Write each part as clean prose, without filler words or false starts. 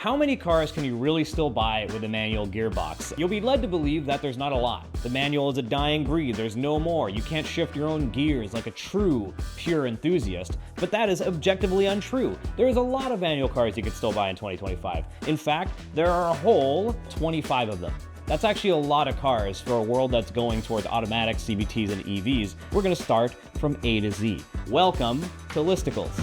How many cars can you really still buy with a manual gearbox? You'll be led to believe that there's not a lot. The manual is a dying breed, there's no more. You can't shift your own gears like a true, pure enthusiast, but that is objectively untrue. There is a lot of manual cars you can still buy in 2025. In fact, there are a whole 25 of them. That's actually a lot of cars for a world that's going towards automatics, CVTs, and EVs. We're gonna start from A to Z. Welcome to Listicles.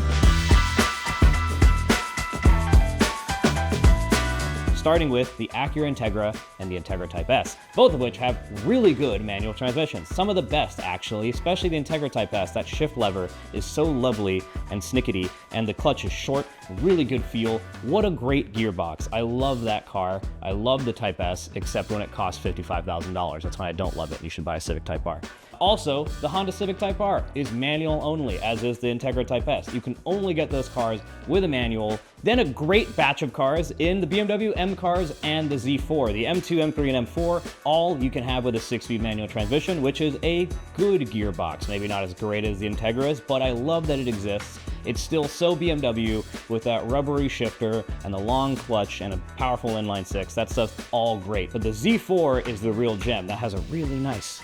Starting with the Acura Integra and the Integra Type S, both of which have really good manual transmissions. Some of the best, actually, especially the Integra Type S. That shift lever is so lovely and snickety, and the clutch is short, really good feel. What a great gearbox. I love that car. I love the Type S, except when it costs $55,000. That's why I don't love it. You should buy a Civic Type R. Also, the Honda Civic Type R is manual only, as is the Integra Type S. You can only get those cars with a manual. Then a great batch of cars in the BMW M cars and the Z4. The M2, M3, and M4, all you can have with a 6-speed manual transmission, which is a good gearbox. Maybe not as great as the Integras, but I love that it exists. It's still so BMW with that rubbery shifter and the long clutch and a powerful inline six. That stuff's all great. But the Z4 is the real gem. That has a really nice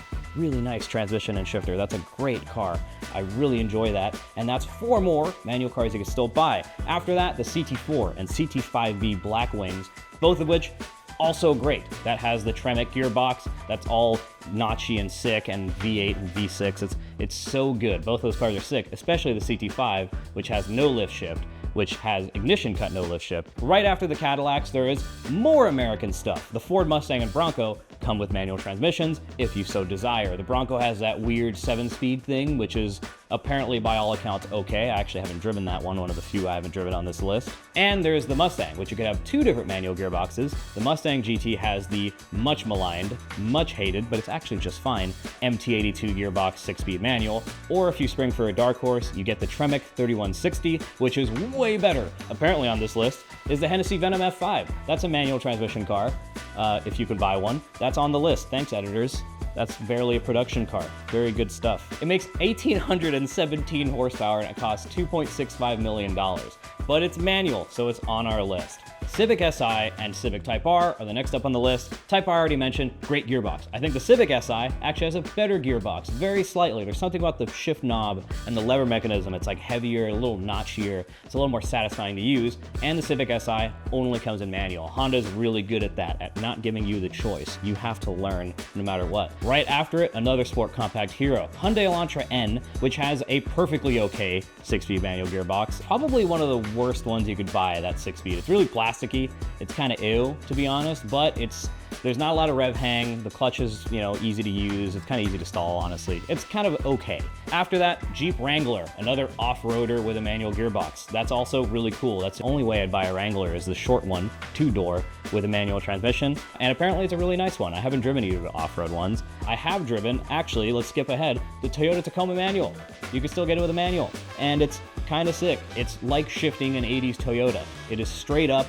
transmission and shifter. That's a great car. I really enjoy that. And that's 4 more manual cars you can still buy. After that, the CT4 and CT5V Black Wings, both of which also great. That has the Tremec gearbox. That's all notchy and sick, and V8 and V6. It's so good. Both those cars are sick, especially the CT5, which has no lift shift, which has ignition cut no lift shift. Right after the Cadillacs, there is more American stuff. The Ford Mustang and Bronco come with manual transmissions if you so desire. The Bronco has that weird 7-speed thing, which is apparently by all accounts okay. I actually haven't driven that one of the few I haven't driven on this list. And there's the Mustang, which you could have 2 different manual gearboxes. The Mustang GT has the much maligned, much hated, but it's actually just fine, MT82 gearbox 6-speed manual. Or if you spring for a dark horse, you get the Tremec 3160, which is way better. Apparently on this list is the Hennessey Venom F5. That's a manual transmission car, if you could buy one. That's on the list. Thanks, editors. That's barely a production car. Very good stuff. It makes 1,817 horsepower and it costs $2.65 million. But it's manual, so it's on our list. Civic Si and Civic Type R are the next up on the list. Type R I already mentioned, great gearbox. I think the Civic Si actually has a better gearbox, very slightly. There's something about the shift knob and the lever mechanism. It's like heavier, a little notchier. It's a little more satisfying to use. And the Civic Si only comes in manual. Honda's really good at that, at not giving you the choice. You have to learn no matter what. Right after it, another sport compact hero, Hyundai Elantra N, which has a perfectly okay 6-speed manual gearbox. Probably one of the worst ones you could buy, that 6-speed. It's really plasticky. It's kind of ew, to be honest, but there's not a lot of rev hang. The clutch is, easy to use. It's kind of easy to stall, honestly. It's kind of okay. After that, Jeep Wrangler, another off-roader with a manual gearbox. That's also really cool. That's the only way I'd buy a Wrangler, is the short one, 2-door, with a manual transmission. And apparently it's a really nice one. I haven't driven either of the off-road ones. I have driven, actually, let's skip ahead, the Toyota Tacoma manual. You can still get it with a manual. And it's kind of sick. It's like shifting an 80s Toyota. It is straight up,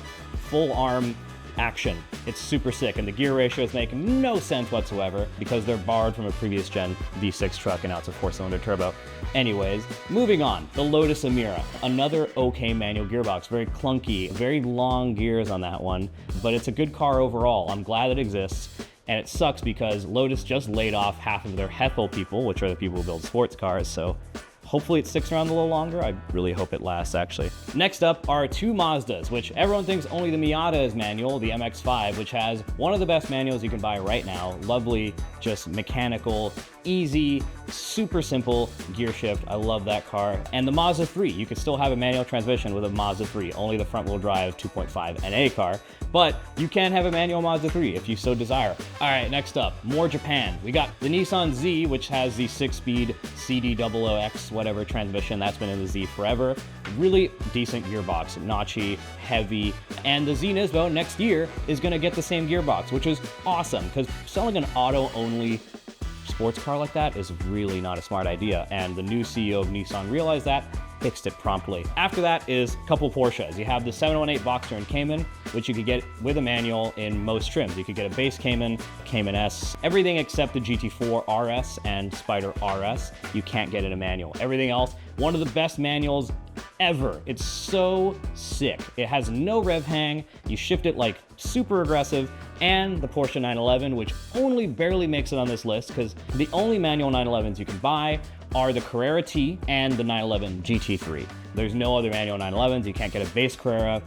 full arm action. It's super sick, and the gear ratios make no sense whatsoever because they're borrowed from a previous gen V6 truck, and now it's a 4-cylinder turbo. Anyways, moving on, the Lotus Emira, another okay manual gearbox, very clunky, very long gears on that one, but it's a good car overall. I'm glad it exists. And it sucks because Lotus just laid off half of their Hethel people, which are the people who build sports cars, so hopefully it sticks around a little longer. I really hope it lasts, actually. Next up are 2 Mazdas, which everyone thinks only the Miata is manual, the MX-5, which has one of the best manuals you can buy right now. Lovely, just mechanical, easy, super simple gear shift. I love that car. And the Mazda 3, you could still have a manual transmission with a Mazda 3, only the front-wheel drive 2.5 NA car, but you can have a manual Mazda 3 if you so desire. All right, next up, more Japan. We got the Nissan Z, which has the 6-speed CD00X whatever transmission. That's been in the Z forever. Really decent gearbox, notchy, heavy, and the Z Nismo next year is gonna get the same gearbox, which is awesome, because selling an auto-only sports car like that is really not a smart idea, and the new CEO of Nissan realized that, fixed it promptly. After that is a couple Porsches. You have the 718 Boxster and Cayman, which you could get with a manual in most trims. You could get a base Cayman, Cayman S, everything except the GT4 RS and Spider RS, you can't get in a manual. Everything else, One of the best manuals ever. It's so sick. It has no rev hang. You shift it like super aggressive, and the Porsche 911, which only barely makes it on this list because the only manual 911s you can buy are the Carrera T and the 911 GT3. There's no other manual 911s. You can't get a base Carrera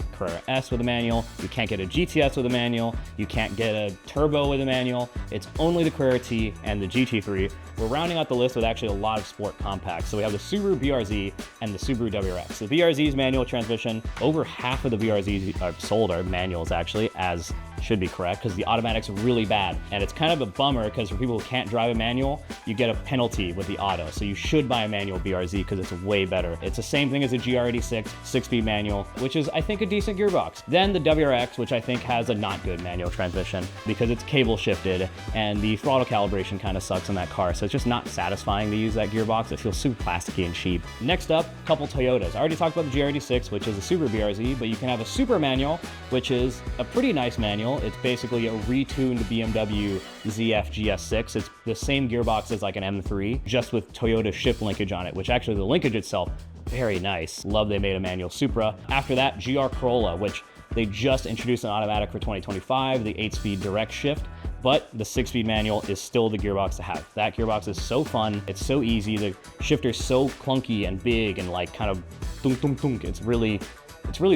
S with a manual. You can't get a GTS with a manual. You can't get a turbo with a manual. It's only the Carrera T and the GT3. We're rounding out the list with actually a lot of sport compacts. So we have the Subaru BRZ and the Subaru WRX. The BRZ's manual transmission, over half of the BRZs sold are manuals actually, as should be correct, because the automatic's really bad. And it's kind of a bummer because for people who can't drive a manual, you get a penalty with the auto. So you should buy a manual BRZ because it's way better. It's the same thing as a GR86 6-speed manual, which is, I think, a decent gearbox. Then the WRX, which I think has a not good manual transmission because it's cable shifted and the throttle calibration kind of sucks on that car. So it's just not satisfying to use that gearbox. It feels super plasticky and cheap. Next up, a couple Toyotas. I already talked about the GR86, which is a Subaru BRZ, but you can have a Super manual, which is a pretty nice manual. It's basically a retuned BMW ZF GS6. It's the same gearbox as like an M3, just with Toyota shift linkage on it, which actually the linkage itself, very nice. Love they made a manual Supra. After that, GR Corolla, which they just introduced an automatic for 2025, the 8-speed direct shift, but the 6-speed manual is still the gearbox to have. That gearbox is so fun. It's so easy. The shifter's so clunky and big and like kind of thunk, thunk, thunk. It's really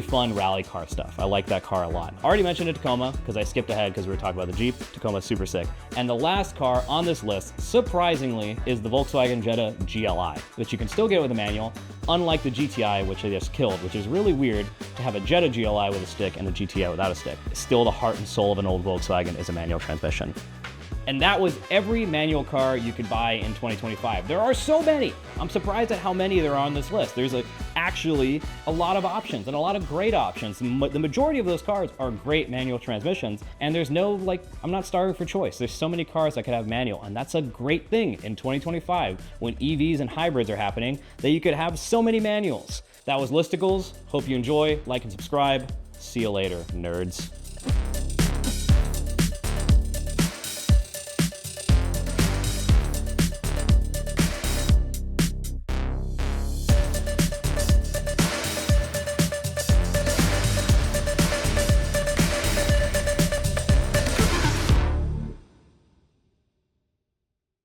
fun rally car stuff. I like that car a lot. I already mentioned a Tacoma because I skipped ahead because we were talking about the Jeep. Tacoma's super sick. And the last car on this list, surprisingly, is the Volkswagen Jetta GLI, which you can still get with a manual, unlike the GTI, which they just killed, which is really weird to have a Jetta GLI with a stick and a GTI without a stick. Still the heart and soul of an old Volkswagen is a manual transmission. And that was every manual car you could buy in 2025. There are so many. I'm surprised at how many there are on this list. There's actually a lot of options and a lot of great options. The majority of those cars are great manual transmissions, and there's no, I'm not starving for choice. There's so many cars that could have manual, and that's a great thing in 2025 when EVs and hybrids are happening, that you could have so many manuals. That was Listicles. Hope you enjoy, like and subscribe. See you later, nerds.